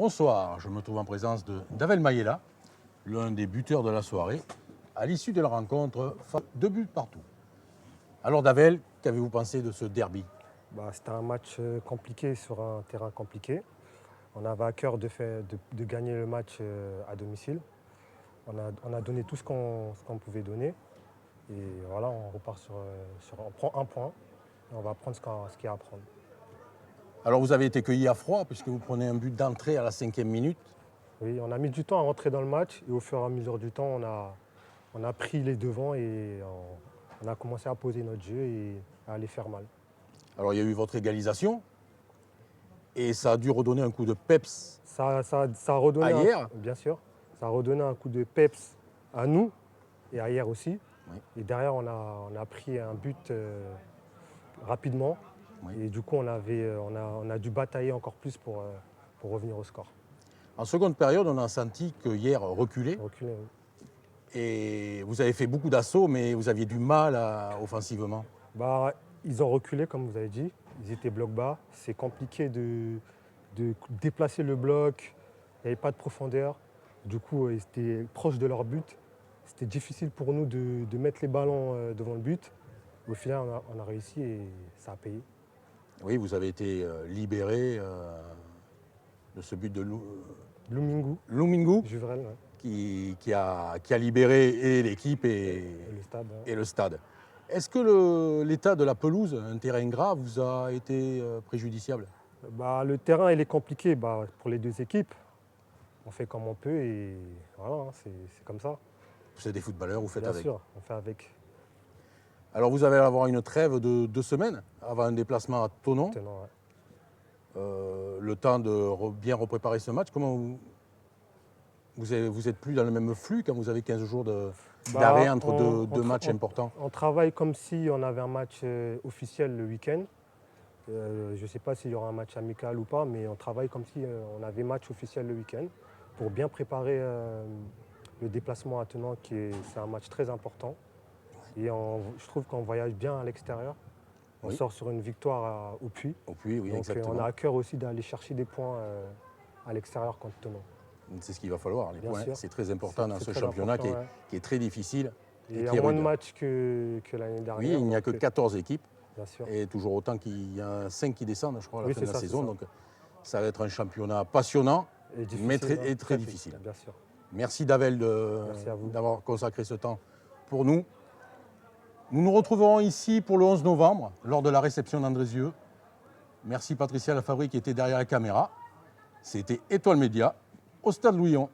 Bonsoir, je me trouve en présence de Davel Mayela, l'un des buteurs de la soirée, à l'issue de la rencontre, 2 buts partout. Alors Davel, qu'avez-vous pensé de ce derby? C'était un match compliqué sur un terrain compliqué. On avait à cœur de gagner le match à domicile. On a donné tout ce qu'on pouvait donner. Et voilà, on repart on prend un point et on va prendre ce qu'il y a à prendre. Alors vous avez été cueilli à froid puisque vous prenez un but d'entrée à la 5e minute. Oui, on a mis du temps à rentrer dans le match et au fur et à mesure du temps, on a pris les devants et on a commencé à poser notre jeu et à aller faire mal. Alors il y a eu votre égalisation et ça a dû redonner un coup de peps Ça a redonné à hier. bien sûr, ça a redonné un coup de peps à nous et à hier aussi. Oui. Et derrière, on a pris un but rapidement. Oui. Et du coup, on a dû batailler encore plus pour revenir au score. En seconde période, on a senti que hier reculait Reculer, oui. et vous avez fait beaucoup d'assauts mais vous aviez du mal offensivement. Ils ont reculé, comme vous avez dit. Ils étaient bloc bas. C'est compliqué de déplacer le bloc. Il n'y avait pas de profondeur. Du coup, ils étaient proches de leur but. C'était difficile pour nous de mettre les ballons devant le but. Au final, on a réussi et ça a payé. Oui, vous avez été libéré de ce but de Lumingu, Lumingu Juvrel, ouais. qui a libéré et l'équipe Et le stade. Ouais. et le stade. Est-ce que l'état de la pelouse, un terrain ingrat, vous a été préjudiciable? Le terrain, il est compliqué pour les deux équipes. On fait comme on peut et voilà, hein, c'est comme ça. Vous êtes des footballeurs, vous faites Bien avec. sûr, on fait avec. Alors vous allez avoir une trêve de 2 semaines avant un déplacement à Thonon. Tenant, ouais. Le temps de bien repréparer ce match. Comment vous êtes plus dans le même flux quand vous avez 15 jours d'arrêt entre deux matchs importants? On travaille comme si on avait un match officiel le week-end. Je ne sais pas s'il y aura un match amical ou pas, mais on travaille comme si on avait match officiel le week-end pour bien préparer le déplacement à Thonon, c'est un match très important. Et je trouve qu'on voyage bien à l'extérieur. On sort sur une victoire au Puy. Au Puy, oui, Donc exactement. on a à cœur aussi d'aller chercher des points à l'extérieur contre Thonon. C'est ce qu'il va falloir. Les Bien points, sûr. c'est très important dans C'est ce très championnat important, qui est très difficile. Et il y qui a est moins de rude. matchs que l'année dernière. Oui, il n'y a que 14 équipes. Bien sûr. Et toujours autant qu'il y a 5 qui descendent, je crois, à la Oui, fin de c'est la ça, c'est saison. ça. Donc ça va être un championnat passionnant, Et difficile, mais hein. très difficile. Bien sûr. Merci Davel Merci à vous. d'avoir consacré ce temps pour nous. Nous nous retrouverons ici pour le 11 novembre, lors de la réception d'Andrézieux. Merci Patricia Lafabrie qui était derrière la caméra. C'était Étoile Média, au Stade Louis-Hon.